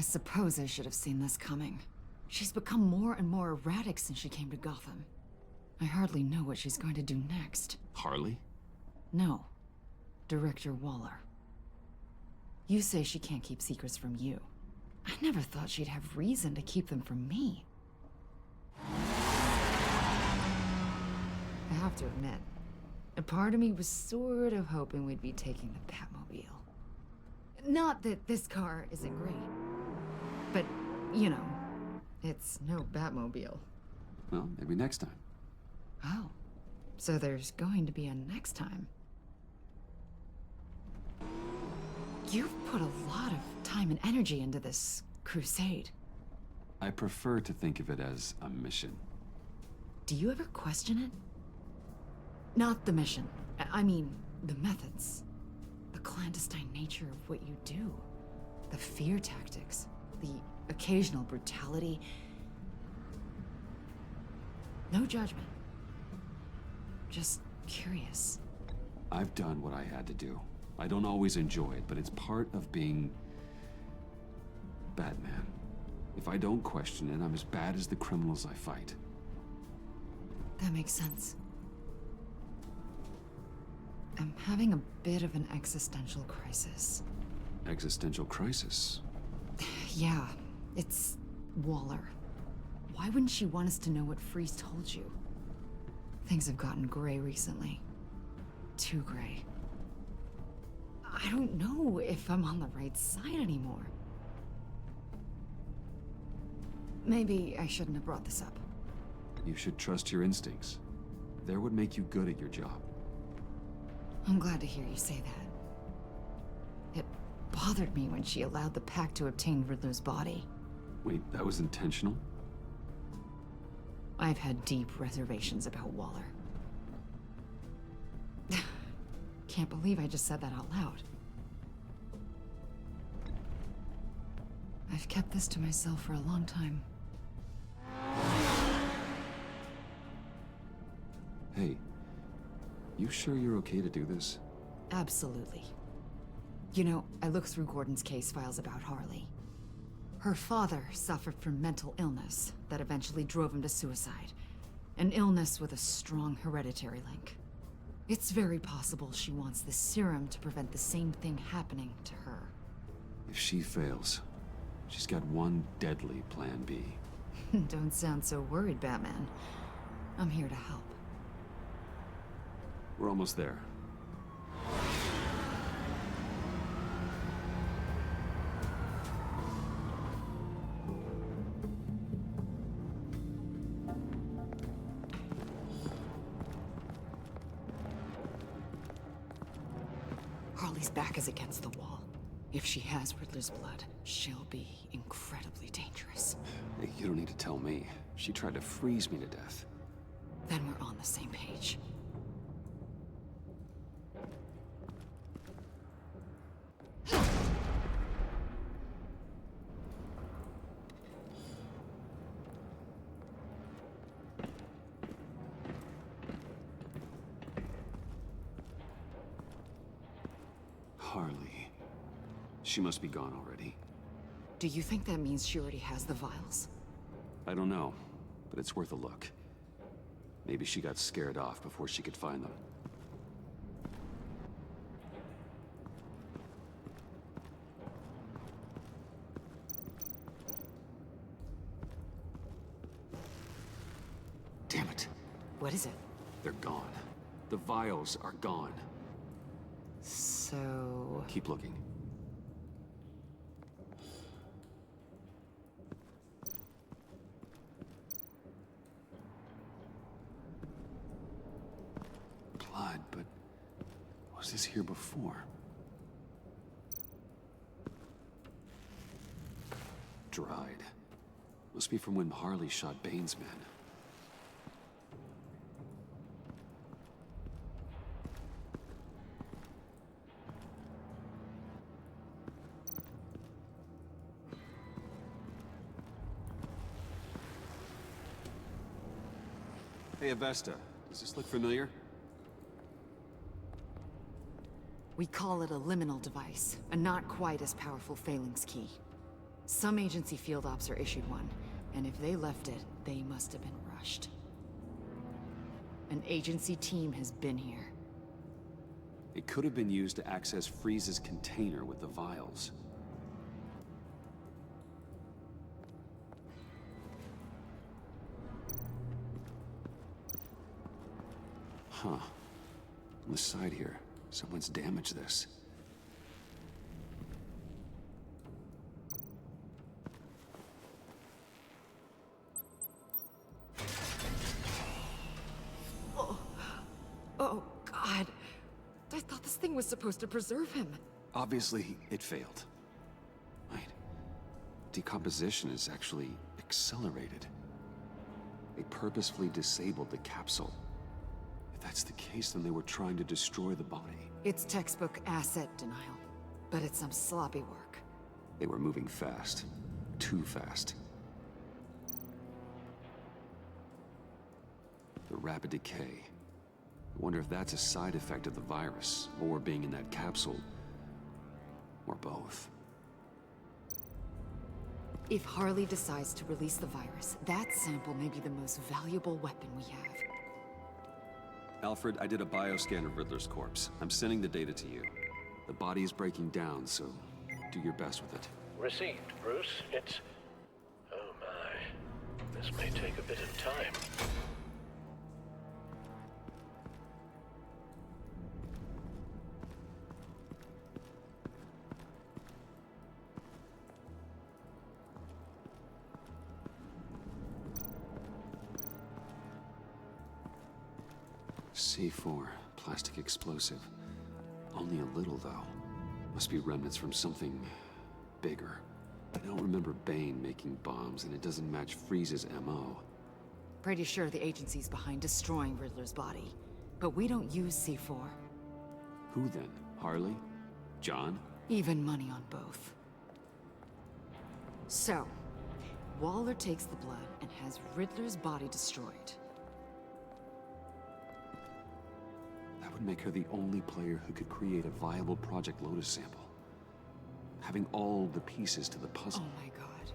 suppose I should have seen this coming. She's become more and more erratic since she came to Gotham. I hardly know what she's going to do next. Harley? No. Director Waller. You say she can't keep secrets from you. I never thought she'd have reason to keep them from me. I have to admit, a part of me was sort of hoping we'd be taking the Batmobile. Not that this car isn't great, but, you know, it's no Batmobile. Well, maybe next time. Oh, so there's going to be a next time. You've put a lot of time and energy into this crusade. I prefer to think of it as a mission. Do you ever question it? Not the mission. I mean, the methods. The clandestine nature of what you do. The fear tactics. The occasional brutality. No judgment. Just curious. I've done what I had to do. I don't always enjoy it, but it's part of being Batman. If I don't question it, I'm as bad as the criminals I fight. That makes sense. I'm having a bit of an existential crisis. Existential crisis? Yeah, it's Waller. Why wouldn't she want us to know what Freeze told you? Things have gotten gray recently. Too gray. I don't know if I'm on the right side anymore. Maybe I shouldn't have brought this up. You should trust your instincts. They're what make you good at your job. I'm glad to hear you say that. It bothered me when she allowed the Pack to obtain Riddler's body. Wait, that was intentional? I've had deep reservations about Waller. Can't believe I just said that out loud. I've kept this to myself for a long time. Hey, you sure you're okay to do this? Absolutely. You know, I looked through Gordon's case files about Harley. Her father suffered from mental illness that eventually drove him to suicide. An illness with a strong hereditary link. It's very possible she wants the serum to prevent the same thing happening to her. If she fails, she's got one deadly plan B. Don't sound so worried, Batman. I'm here to help. We're almost there. Harley's back is against the wall. If she has Riddler's blood, she'll be incredibly dangerous. Hey, you don't need to tell me. She tried to freeze me to death. Then we're on the same page. Harley. She must be gone already. Do you think that means she already has the vials? I don't know, but it's worth a look. Maybe she got scared off before she could find them. Damn it. What is it? They're gone. The vials are gone. So... Keep looking. Blood, but was this here before? Dried. Must be from when Harley shot Bane's men. Hey, Avesta. Does this look familiar? we call it a liminal device, a not quite as powerful phalanx key. Some agency field ops are issued one, and if they left it, they must have been rushed. An agency team has been here. It could have been used to access Freeze's container with the vials. Huh. On the side here, someone's damaged this. Oh, God. I thought this thing was supposed to preserve him. Obviously, it failed. Wait. Decomposition is actually accelerated. They purposefully disabled the capsule. If that's the case, then they were trying to destroy the body. It's textbook asset denial, but it's some sloppy work. They were moving fast. Too fast. The rapid decay. I wonder if that's a side effect of the virus, or being in that capsule, or both. If Harley decides to release the virus, that sample may be the most valuable weapon we have. Alfred, I did a bioscan of Riddler's corpse. I'm sending the data to you. The body is breaking down, so do your best with it. Received, Bruce. It's... oh my. This may take a bit of time. C4, plastic explosive. Only a little, though. Must be remnants from something bigger. I don't remember Bane making bombs, and it doesn't match Freeze's MO. Pretty sure the agency's behind destroying Riddler's body. But we don't use C4. Who then? Harley? John? Even money on both. So, Waller takes the blood and has Riddler's body destroyed. That would make her the only player who could create a viable Project Lotus sample. Having all the pieces to the puzzle. Oh my God.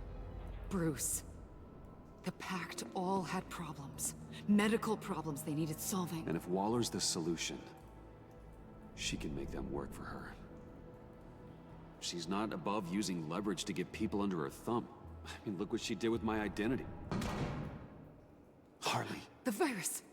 Bruce. The Pact all had problems. Medical problems they needed solving. And if Waller's the solution, she can make them work for her. She's not above using leverage to get people under her thumb. I mean, look what she did with my identity. Harley. The virus!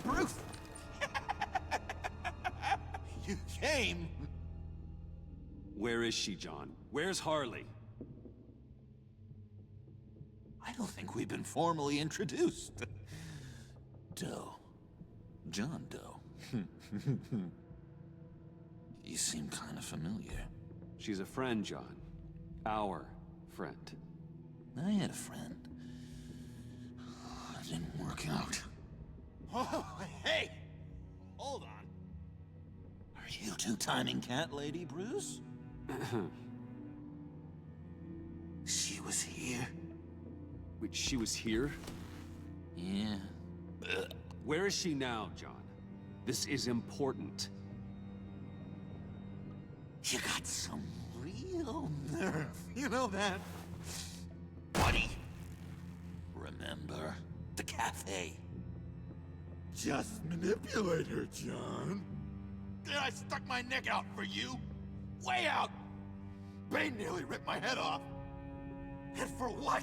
Bruce! You came! Where is she, John? Where's Harley? I don't think we've been formally introduced. Doe. John Doe. You seem kind of familiar. She's a friend, John. Our friend. I had a friend. It didn't work out. Oh, hey! Hold on. Are you two-timing cat lady, Bruce? She was here? Wait, she was here? Yeah. Where is she now, John? This is important. You got some real nerve, you know that? Buddy! Remember? The cafe. Just manipulate her, John. Then I stuck my neck out for you. Way out! Bane nearly ripped my head off. And for what?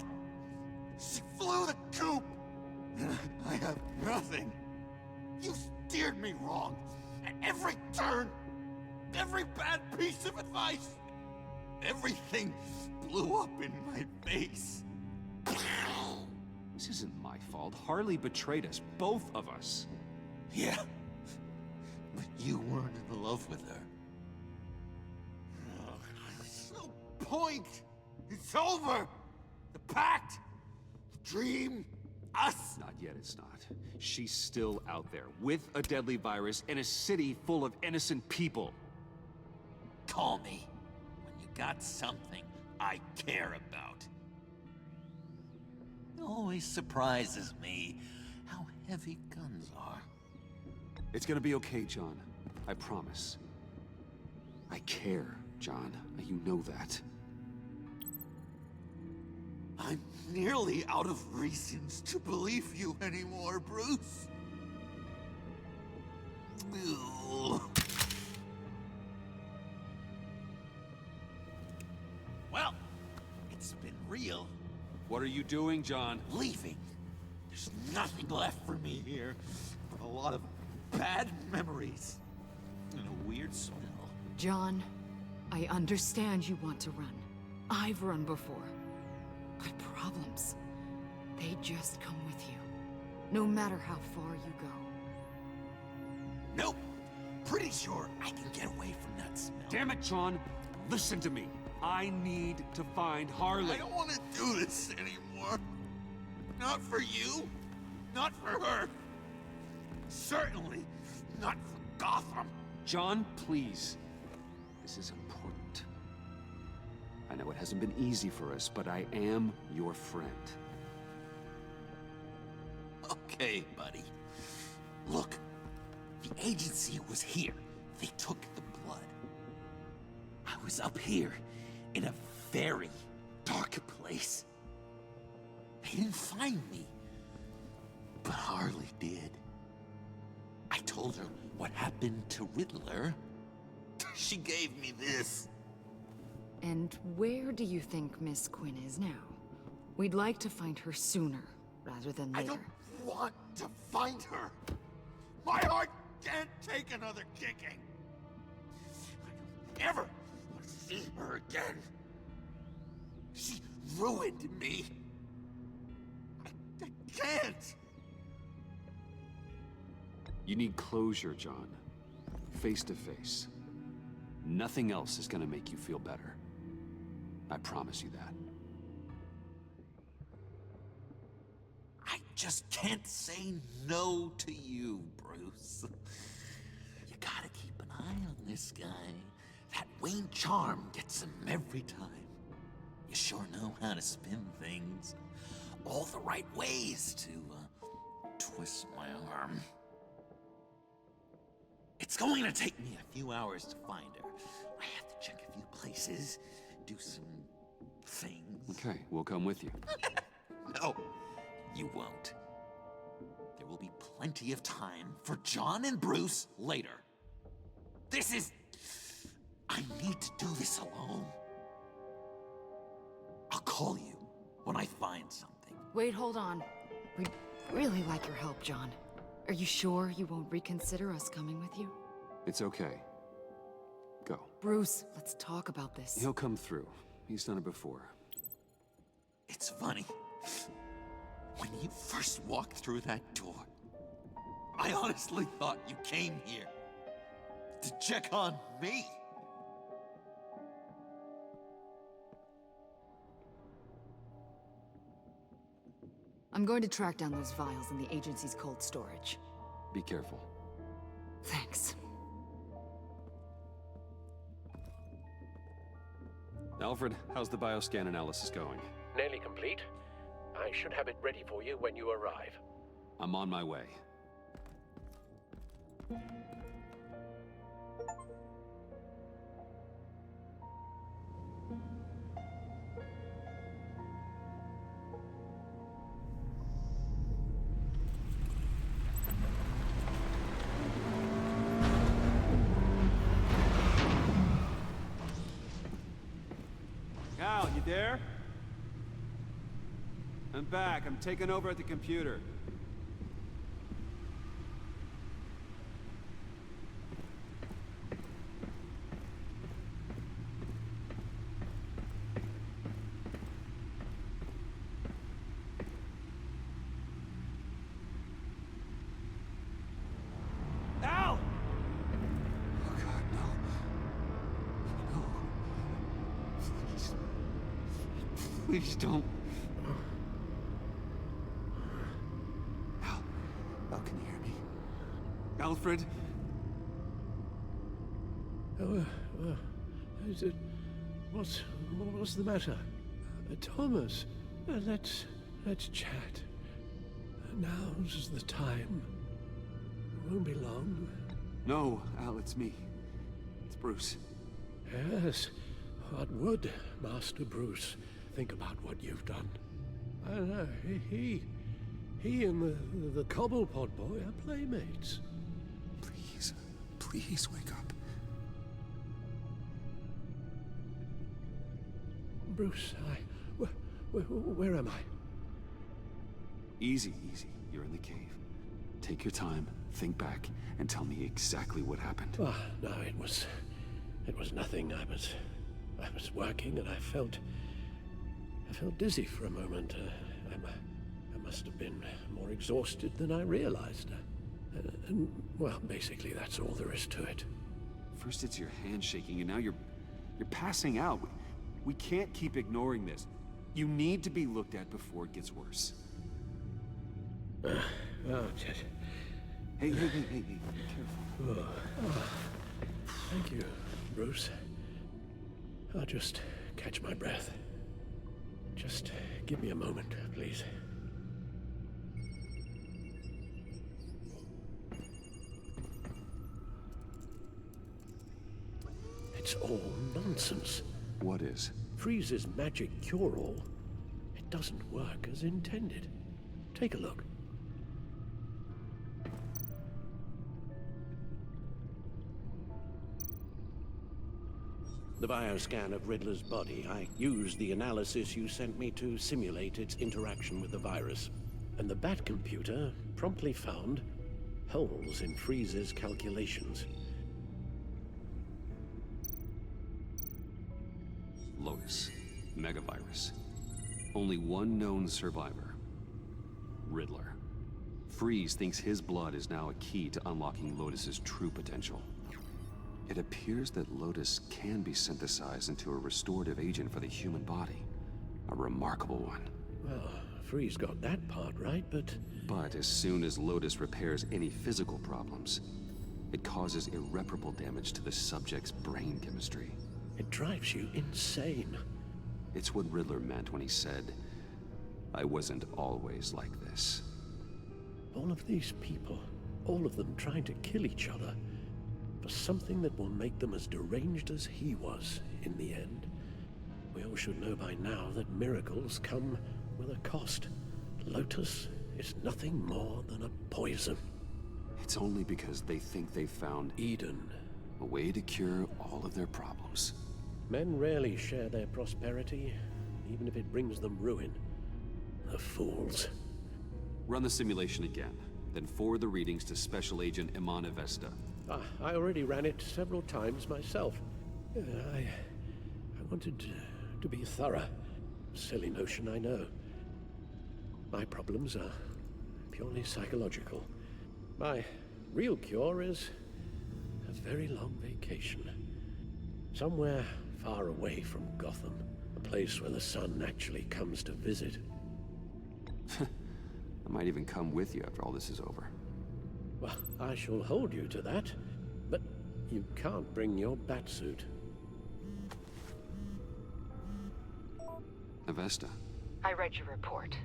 She flew the coop! And I have nothing. You steered me wrong. At every turn. Every bad piece of advice. Everything blew up in my face. This isn't my fault. Harley betrayed us, both of us. Yeah, but you weren't in love with her. There's no point. It's over. The pact, the dream, us. Not yet, it's not. She's still out there, with a deadly virus in a city full of innocent people. Call me when you got something I care about. It always surprises me how heavy guns are. It's gonna be okay, John. I promise. I care, John. You know that. I'm nearly out of reasons to believe you anymore, Bruce. Ugh. Well, it's been real. What are you doing, John? Leaving. There's nothing left for me here but a lot of bad memories and a weird smell. John, I understand you want to run. I've run before. But problems, they just come with you. No matter how far you go. Nope. Pretty sure I can get away from that smell. Damn it, John! Listen to me. I need to find Harley. I don't want to do this anymore. Not for you. Not for her. Certainly not for Gotham. John, please. This is important. I know it hasn't been easy for us, but I am your friend. Okay, buddy. Look, the agency was here. They took the blood. I was up here in a very dark place. They didn't find me, but Harley did. I told her what happened to Riddler. She gave me this. And where do you think Miss Quinn is now? We'd like to find her sooner, rather than I later. don't want to find her. My heart can't take another kicking. I don't ever want to see her again. She ruined me. I can't. You need closure, John. Face to face. Nothing else is gonna make you feel better. I promise you that. I just can't say no to you, Bruce. You gotta keep an eye on this guy. That Wayne charm gets him every time. You sure know how to spin things. All the right ways to twist my arm. It's going to take me a few hours to find her. I have to check a few places, do some things. Okay, we'll come with you. No, you won't. There will be plenty of time for John and Bruce later. This is... I need to do this alone. I'll call you when I find something. Wait, hold on. We'd really like your help, John. Are you sure you won't reconsider us coming with you? It's okay. Go. Bruce, let's talk about this. He'll come through. He's done it before. It's funny. When you first walked through that door, I honestly thought you came here to check on me. I'm going to track down those vials in the agency's cold storage. Be careful. Thanks. Alfred, how's the bioscan analysis going? Nearly complete. I should have it ready for you when you arrive. I'm on my way. Cal, you there? I'm back. I'm taking over at the computer. Please don't. Al, can you hear me? Alfred? Is it... What's the matter? Thomas, let's chat. Now's the time. It won't be long. No, Al, it's me. It's Bruce. Yes, what would Master Bruce think about what you've done? I don't know, he and the Cobblepot boy are playmates. Please wake up. Bruce, where am I? Easy. You're in the cave. Take your time, think back, and tell me exactly what happened. Oh, no, it was nothing. I was working and I felt dizzy for a moment. I must have been more exhausted than I realized. And well, basically that's all there is to it. First it's your hand shaking, and now you're passing out. We can't keep ignoring this. You need to be looked at before it gets worse. Just... Hey, be careful. Thank you, Bruce. I'll just catch my breath. Just give me a moment, please. It's all nonsense. What is? Freeze's magic cure-all. It doesn't work as intended. Take a look. The bioscan of Riddler's body, I used the analysis you sent me to simulate its interaction with the virus. And the Bat computer promptly found holes in Freeze's calculations. Lotus. Megavirus. Only one known survivor. Riddler. Freeze thinks his blood is now a key to unlocking Lotus's true potential. It appears that Lotus can be synthesized into a restorative agent for the human body. A remarkable one. Well, Freeze got that part right, but... But as soon as Lotus repairs any physical problems, it causes irreparable damage to the subject's brain chemistry. It drives you insane. It's what Riddler meant when he said, "I wasn't always like this." All of these people, all of them trying to kill each other, for something that will make them as deranged as he was in the end. We all should know by now that miracles come with a cost. Lotus is nothing more than a poison. It's only because they think they've found Eden. a way to cure all of their problems. Men rarely share their prosperity, even if it brings them ruin. The fools. Run the simulation again, then forward the readings to Special Agent Imana Vesta. I already ran it several times myself. I wanted to be thorough. Silly notion, I know. My problems are purely psychological. My real cure is a very long vacation. Somewhere far away from Gotham. A place where the sun actually comes to visit. I might even come with you after all this is over. Well, I shall hold you to that. But you can't bring your batsuit. Avesta. I read your report.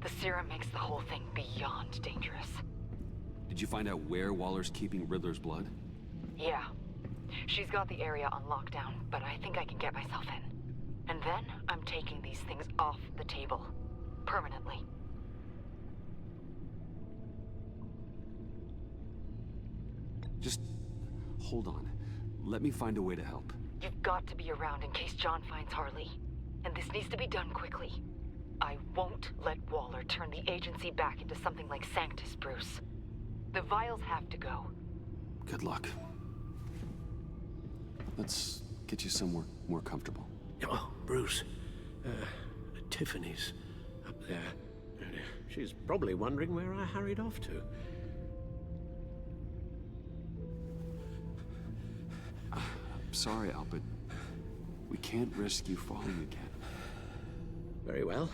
The serum makes the whole thing beyond dangerous. Did you find out where Waller's keeping Riddler's blood? Yeah. She's got the area on lockdown, but I think I can get myself in. And then I'm taking these things off the table. Permanently. Just hold on. Let me find a way to help. You've got to be around in case John finds Harley. And this needs to be done quickly. I won't let Waller turn the agency back into something like Sanctus, Bruce. The vials have to go. Good luck. Let's get you somewhere more comfortable. Oh, Bruce. Tiffany's up there. She's probably wondering where I hurried off to. Sorry, Al, but we can't risk you falling again. Very well.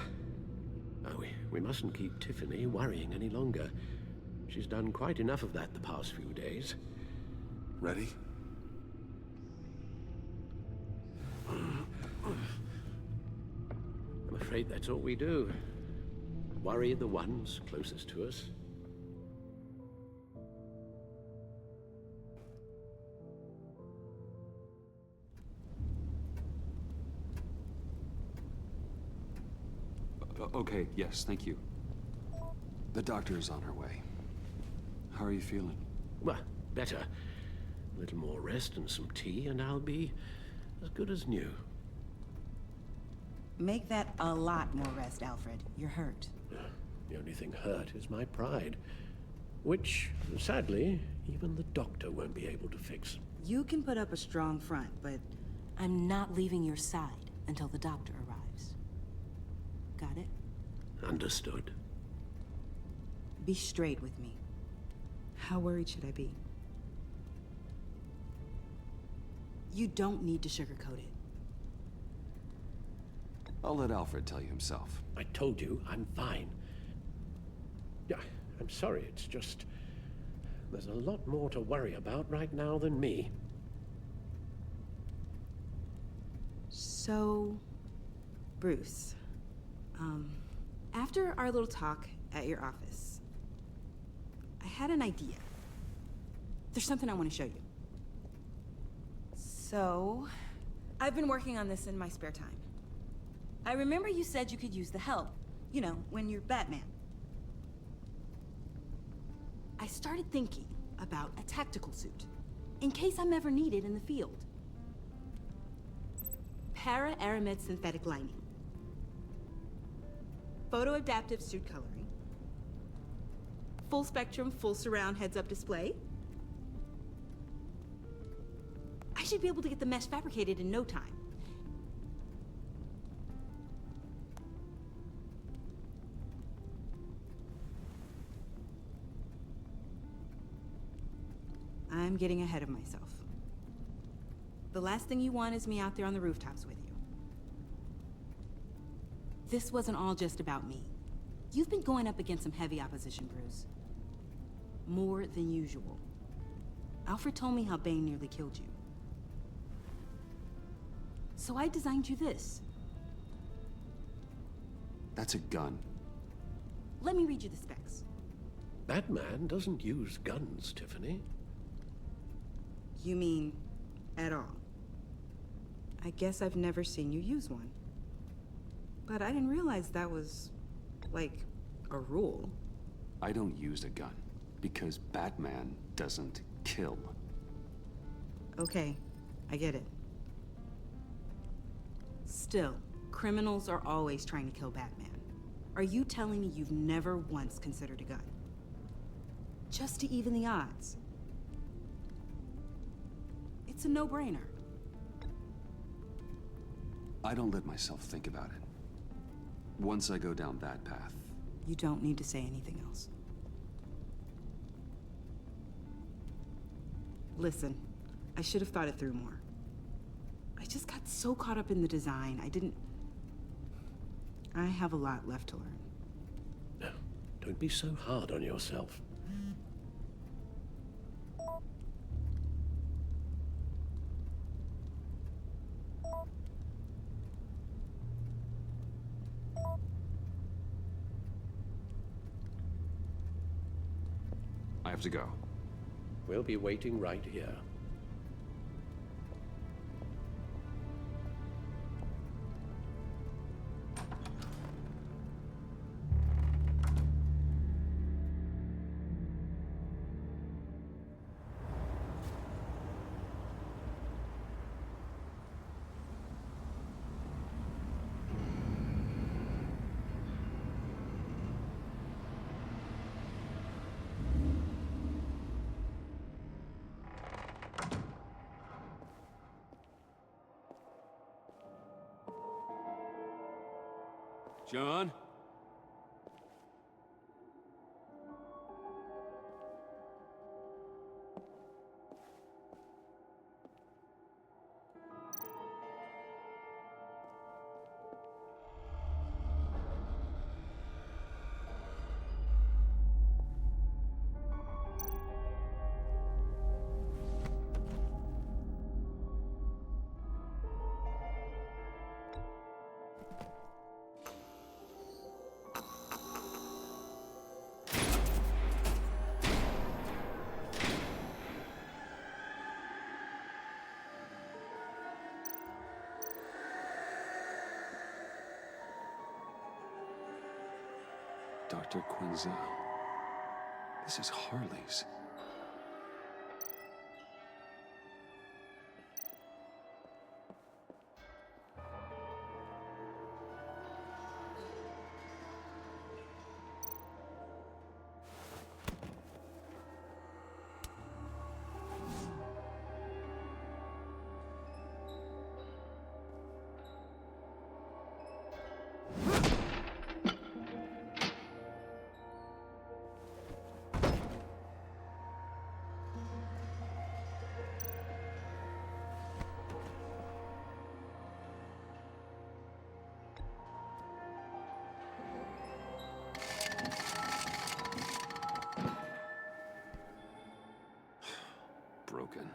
We mustn't keep Tiffany worrying any longer. She's done quite enough of that the past few days. Ready? I'm afraid that's all we do. Worry the ones closest to us. Okay, yes, thank you. The doctor is on her way. How are you feeling? Well, better. A little more rest and some tea, and I'll be as good as new. Make that a lot more rest, Alfred. You're hurt. The only thing hurt is my pride, which, sadly, even the doctor won't be able to fix. You can put up a strong front, but I'm not leaving your side until the doctor arrives. Got it? Understood. Be straight with me. How worried should I be? You don't need to sugarcoat it. I'll let Alfred tell you himself. I told you, I'm fine. Yeah, I'm sorry, it's just... there's a lot more to worry about right now than me. So, Bruce, after our little talk at your office, I had an idea. There's something I want to show you. So, I've been working on this in my spare time. I remember you said you could use the help, you know, when you're Batman. I started thinking about a tactical suit, in case I'm ever needed in the field. Para-aramid synthetic lining. Photo-adaptive suit coloring. Full spectrum, full surround heads-up display. I should be able to get the mesh fabricated in no time. I'm getting ahead of myself. The last thing you want is me out there on the rooftops with you. This wasn't all just about me. You've been going up against some heavy opposition, Bruce. More than usual. Alfred told me how Bane nearly killed you. So I designed you this. That's a gun. Let me read you the specs. Batman doesn't use guns, Tiffany. You mean, at all? I guess I've never seen you use one. But I didn't realize that was, like, a rule. I don't use a gun because Batman doesn't kill. Okay, I get it. Still, criminals are always trying to kill Batman. Are you telling me you've never once considered a gun? Just to even the odds. It's a no-brainer. I don't let myself think about it. Once I go down that path, You don't need to say anything else. Listen, I should have thought it through more. I just got so caught up in the design, I have a lot left to learn. No, don't be so hard on yourself. I have to go. We'll be waiting right here. John? Dr. Quinzel. This is Harley's. Broken.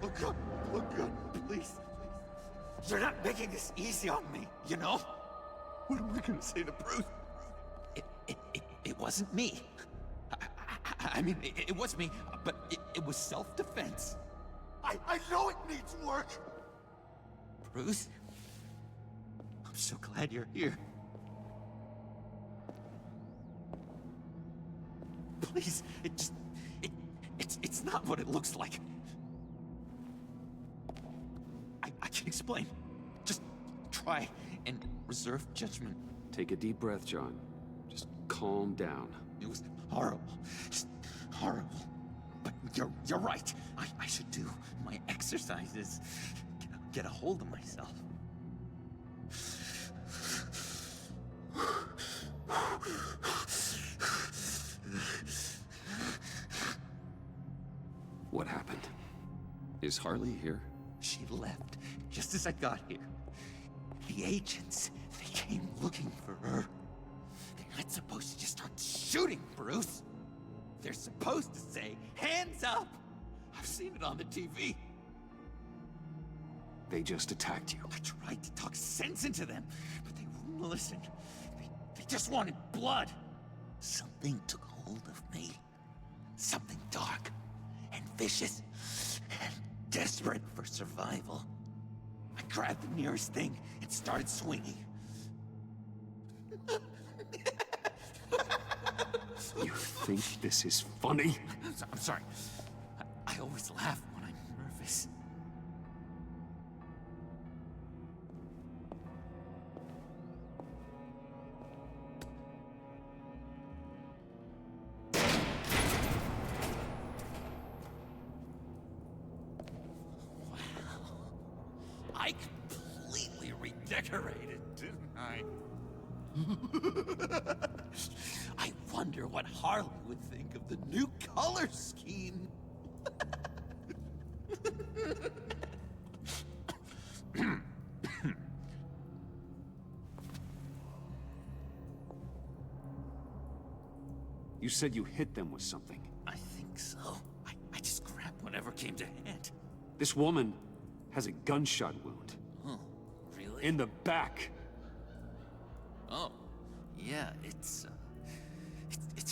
Oh God, oh God, please. You're not making this easy on me, you know? What am I gonna say to Bruce? It wasn't me. I mean, it was me, but it was self-defense. I know it needs work. Bruce, I'm so glad you're here. Please, it's not what it looks like. I can explain. Just try and reserve judgment. Take a deep breath, John. Just calm down. It was horrible. Just horrible. But you're right. I should do my exercises. Get a hold of myself. What happened? Is Harley here? She left just as I got here. The agents, they came looking for her. They're not supposed to just start shooting, Bruce. They're supposed to say, hands up! I've seen it on the TV. They just attacked you. I tried to talk sense into them, but they wouldn't listen. They just wanted blood. Something took hold of me. Something dark and vicious and desperate for survival. I grabbed the nearest thing and started swinging. You think this is funny? I'm sorry. I always laugh when I'm nervous. I completely redecorated, didn't I? I wonder what Harley would think of the new color scheme. You said you hit them with something. I think so. I just grabbed whatever came to hand. This woman, has a gunshot wound. Oh, really? In the back. Oh, yeah, it's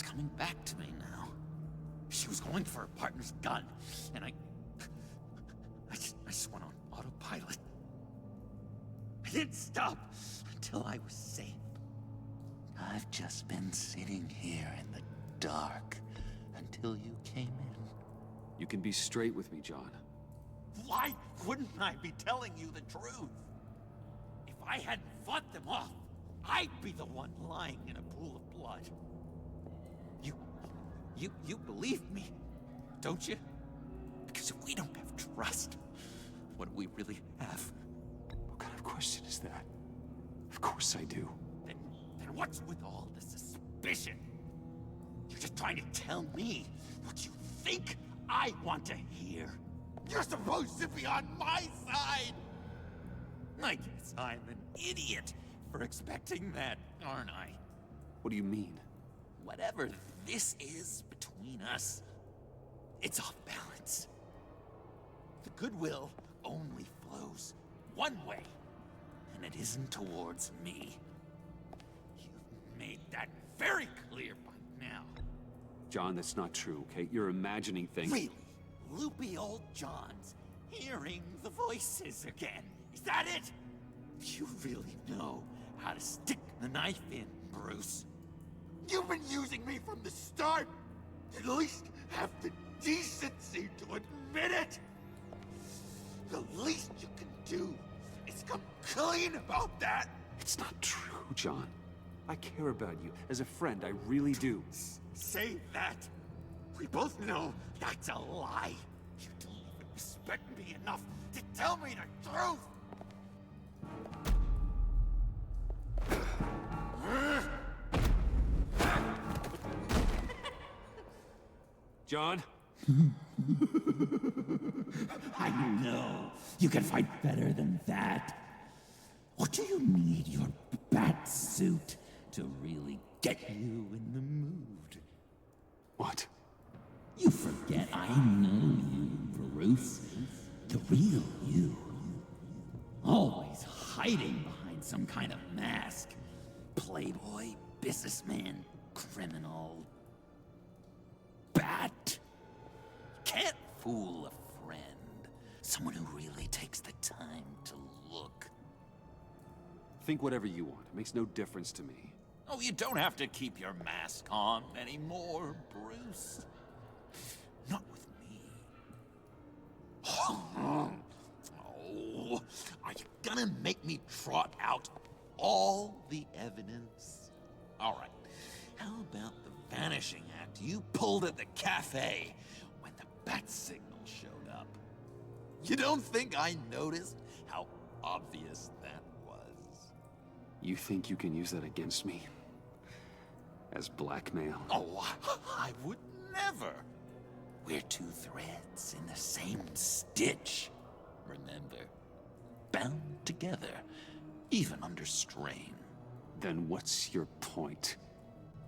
coming back to me now. She was going for her partner's gun, and I just went on autopilot. I didn't stop until I was saved. I've just been sitting here in the dark until you came in. You can be straight with me, John. Why wouldn't I be telling you the truth? If I hadn't fought them off, I'd be the one lying in a pool of blood. You believe me, don't you? Because if we don't have trust, what do we really have? What kind of question is that? Of course I do. Then what's with all the suspicion? You're just trying to tell me what you think I want to hear. You're supposed to be on my side! I guess I'm an idiot for expecting that, aren't I? What do you mean? Whatever this is between us, it's off balance. The goodwill only flows one way, and it isn't towards me. You've made that very clear by now. John, that's not true, okay? You're imagining things. Really? Loopy old John's hearing the voices again. Is that it? You really know how to stick the knife in, Bruce. You've been using me from the start. At least have the decency to admit it. The least you can do is come clean about that. It's not true, John. I care about you. As a friend, I really do. Say that. We both know that's a lie. You don't even respect me enough to tell me the truth. John? I know. You can fight better than that. Or do you need your bat suit to really get you in the mood? What? You forget I know you, Bruce. The real you. Always hiding behind some kind of mask. Playboy, businessman, criminal. Bat. Can't fool a friend. Someone who really takes the time to look. Think whatever you want. It makes no difference to me. Oh, you don't have to keep your mask on anymore, Bruce. Not with me. Oh, are you gonna make me trot out all the evidence? All right. How about the vanishing act you pulled at the cafe when the bat signal showed up? You don't think I noticed how obvious that was? You think you can use that against me? As blackmail? Oh, I would never. We're two threads in the same stitch, remember? Bound together, even under strain. Then what's your point?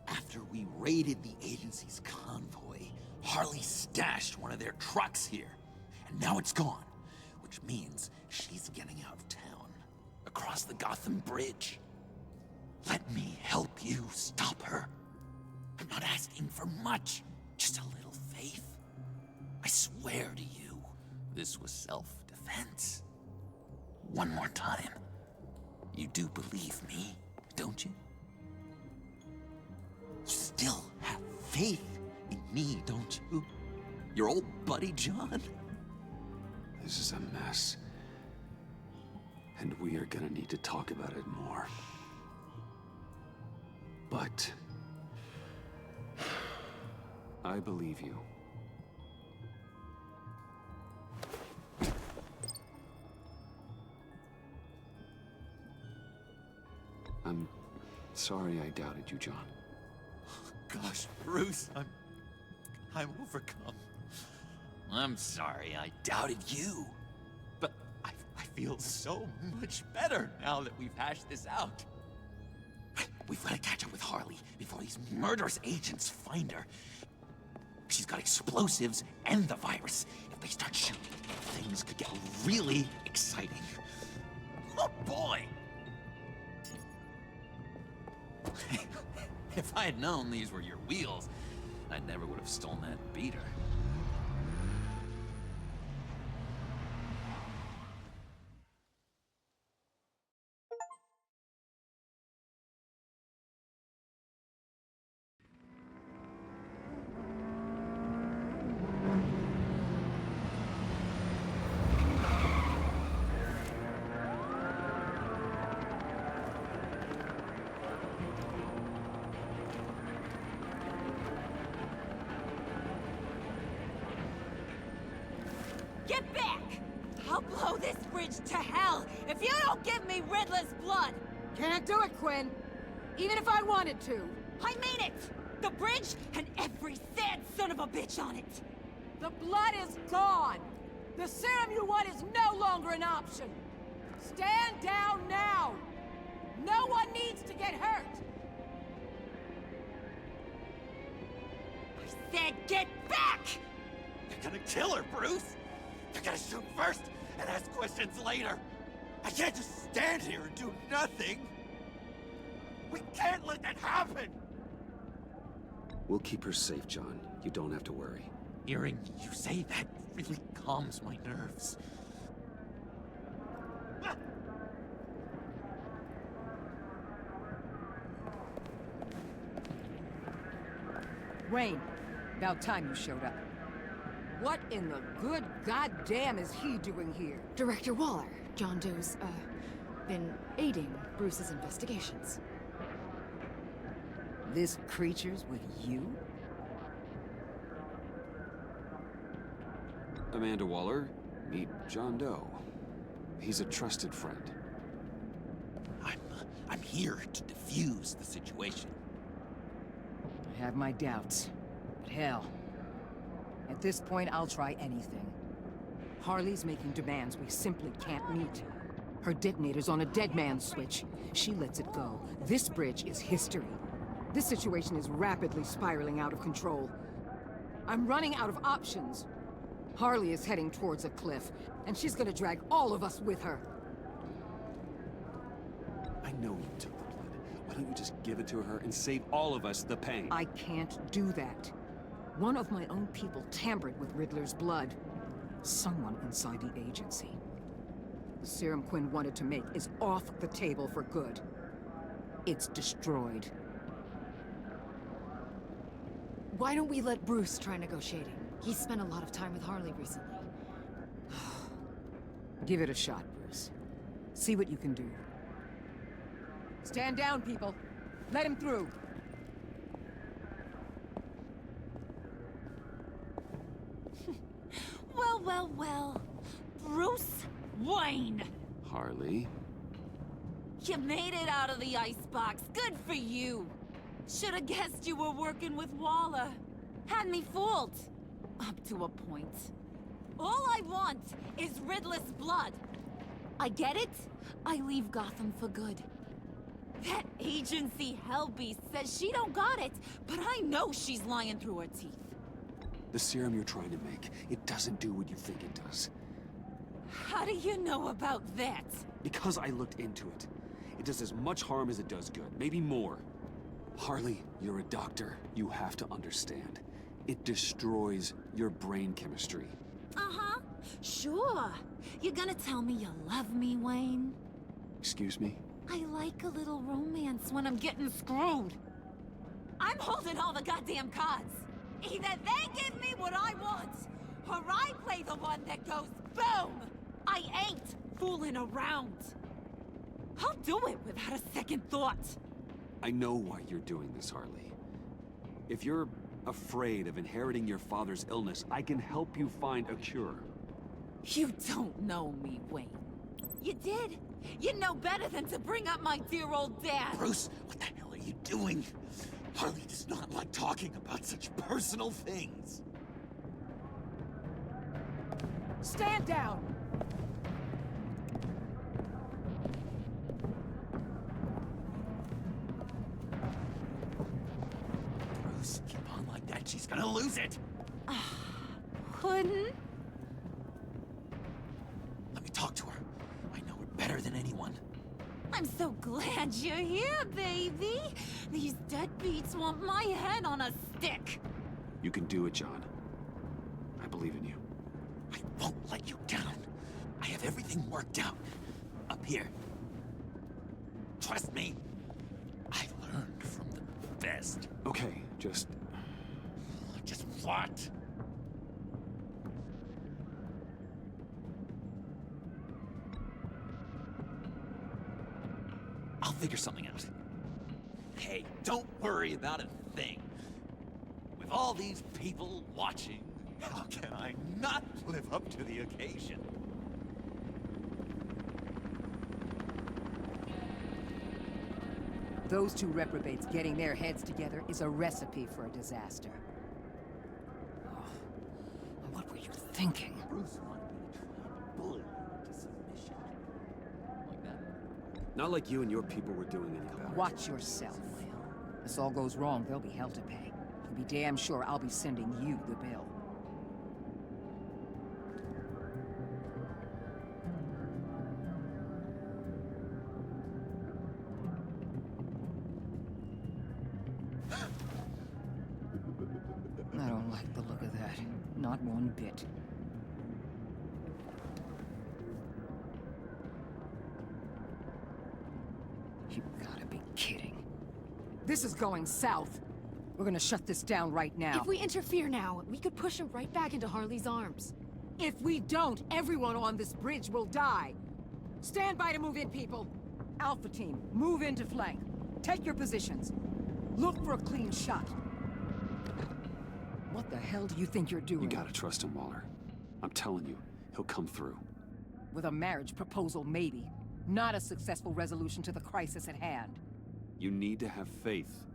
After we raided the agency's convoy, Harley stashed one of their trucks here. And now it's gone, which means she's getting out of town, across the Gotham Bridge. Let me help you stop her. I'm not asking for much, just a little faith. I swear to you, this was self-defense. One more time. You do believe me, don't you? You still have faith in me, don't you? Your old buddy, John? This is a mess. And we are gonna need to talk about it more. But I believe you. I'm sorry I doubted you, John. Gosh, Bruce, I'm overcome. I'm sorry I doubted you. But I feel so much better now that we've hashed this out. We've got to catch up with Harley before these murderous agents find her. She's got explosives and the virus. If they start shooting, things could get really exciting. Oh boy! If I had known these were your wheels, I never would have stolen that beater. Get back! I'll blow this bridge to hell if you don't give me Riddler's blood! Can't do it, Quinn. Even if I wanted to. I mean it! The bridge and every sad son of a bitch on it! The blood is gone! The serum you want is no longer an option! Stand down now! No one needs to get hurt! I said get back! They're gonna kill her, Bruce! They're gonna shoot first and ask questions later! I can't just stand here and do nothing! We can't let that happen! We'll keep her safe, John. You don't have to worry. Hearing you say that really calms my nerves. Wayne, about time you showed up. What in the good goddamn is he doing here? Director Waller, John Doe's, been aiding Bruce's investigations. This creature's with you? Amanda Waller, meet John Doe. He's a trusted friend. I'm here to defuse the situation. I have my doubts. But hell, at this point I'll try anything. Harley's making demands we simply can't meet. Her detonator's on a dead man's switch. She lets it go. This bridge is history. This situation is rapidly spiraling out of control. I'm running out of options. Harley is heading towards a cliff, and she's gonna drag all of us with her. I know you took the blood. Why don't you just give it to her and save all of us the pain? I can't do that. One of my own people tampered with Riddler's blood. Someone inside the agency. The serum Quinn wanted to make is off the table for good. It's destroyed. Why don't we let Bruce try negotiating? He's spent a lot of time with Harley recently. Give it a shot, Bruce. See what you can do. Stand down, people. Let him through. Well, well, well. Bruce Wayne! Harley? You made it out of the icebox. Good for you. Should have guessed you were working with Waller. Had me fooled. Up to a point. All I want is Riddler's blood. I get it. I leave Gotham for good. That agency hellbeast says she don't got it, but I know she's lying through her teeth. The serum you're trying to make, it doesn't do what you think it does. How do you know about that? Because I looked into it. It does as much harm as it does good, maybe more. Harley, you're a doctor. You have to understand. It destroys your brain chemistry. Uh-huh. Sure. You're gonna tell me you love me, Wayne? Excuse me? I like a little romance when I'm getting screwed. I'm holding all the goddamn cards. Either they give me what I want, or I play the one that goes boom! I ain't fooling around. I'll do it without a second thought. I know why you're doing this, Harley. If you're afraid of inheriting your father's illness, I can help you find a cure. You don't know me, Wayne. You did. You know better than to bring up my dear old dad. Bruce, what the hell are you doing? Harley does not like talking about such personal things. Stand down! Bruce, keep on like that, she's gonna lose it. wouldn't? Let me talk to her. I know her better than anyone. I'm so glad you're here, baby. These deadbeats want my head on a stick. You can do it, John. I believe in you. I won't let you down. I have everything worked out. Up here. Trust me. I learned from the best. Okay, just Just what? I'll figure something out. Hey, don't worry about a thing. With all these people watching, how can I not live up to the occasion? Those two reprobates getting their heads together is a recipe for a disaster. Oh, what were you thinking? Bruce wanted me to try and bully you into submission. Like that. not like you and your people were doing any better. Watch yourself. This all goes wrong, they'll be hell to pay. You can be damn sure I'll be sending you the bill. I don't like the look of that. Not one bit. You gotta be kidding. This is going south. We're gonna shut this down right now. If we interfere now, we could push him right back into Harley's arms. If we don't, everyone on this bridge will die. Stand by to move in, people. Alpha team, move into flank. Take your positions. Look for a clean shot. What the hell do you think you're doing? You gotta trust him, Waller. I'm telling you, he'll come through. With a marriage proposal, maybe. Not a successful resolution to the crisis at hand. You need to have faith.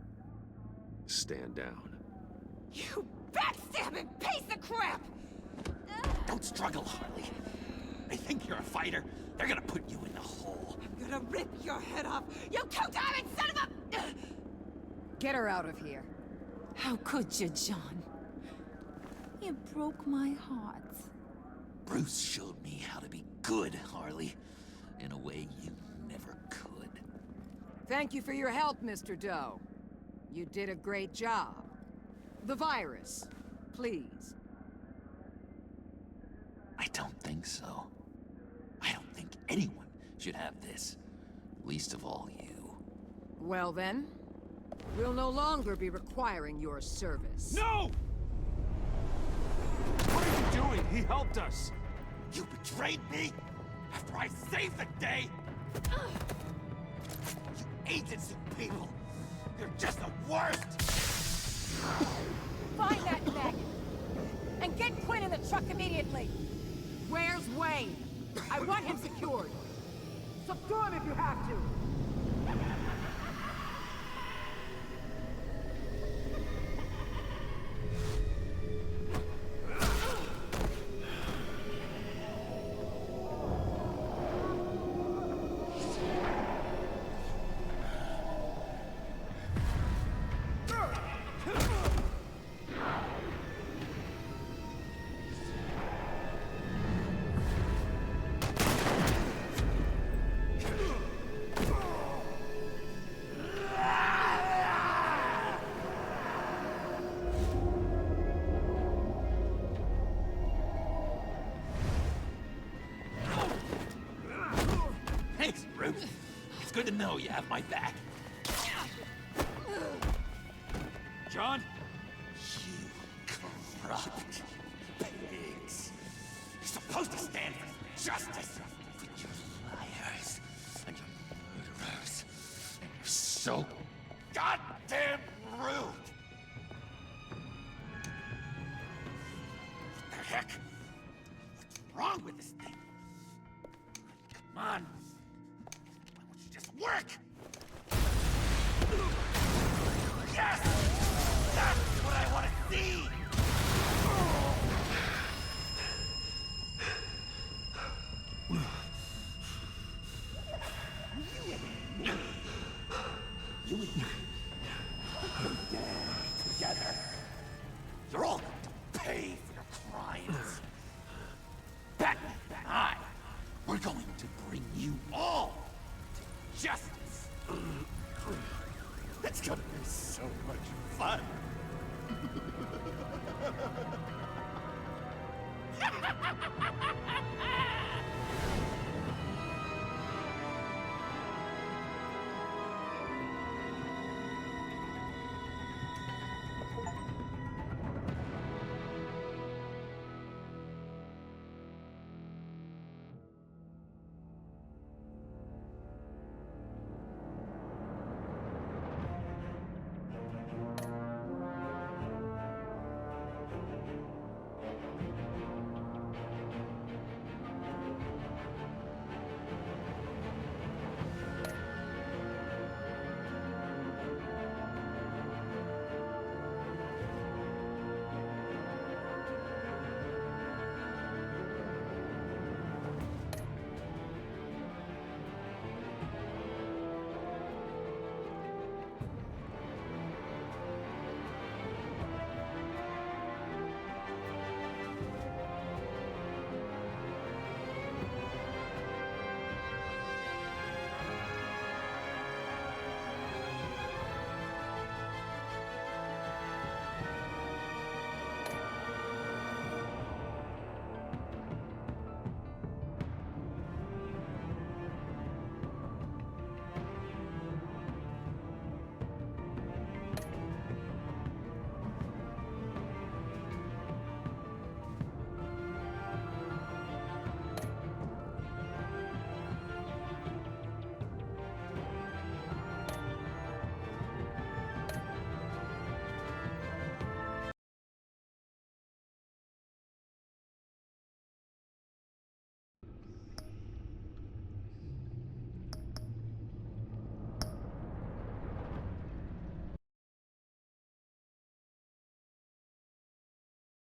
Stand down. You backstabbing piece of crap! Don't struggle, Harley. They think you're a fighter. They're gonna put you in the hole. I'm gonna rip your head off, you two-diamond son of a... Get her out of here. How could you, John? You broke my heart. Bruce showed me how to be good, Harley. In a way you never could. Thank you for your help, Mr. Doe. You did a great job. The virus, please. I don't think so. I don't think anyone should have this. Least of all you. Well then, we'll no longer be requiring your service. No! What are you doing? He helped us! You betrayed me after I saved the day! You agency people! You're just the worst! Find that maggot! And get Quinn in the truck immediately! Where's Wayne? I want him secured! Subdue him if you have to! Thanks, Bruce. It's good to know you have my back. John? You corrupt pigs. You're supposed to stand for justice. But you're liars. And you're murderers. And you're so goddamn rude. What the heck? What's wrong with this thing? Come on. Why don't you just work? Yes! That's what I want to see! You and me. Together. You're all going to pay for your crimes. justice. It's gonna be so much fun.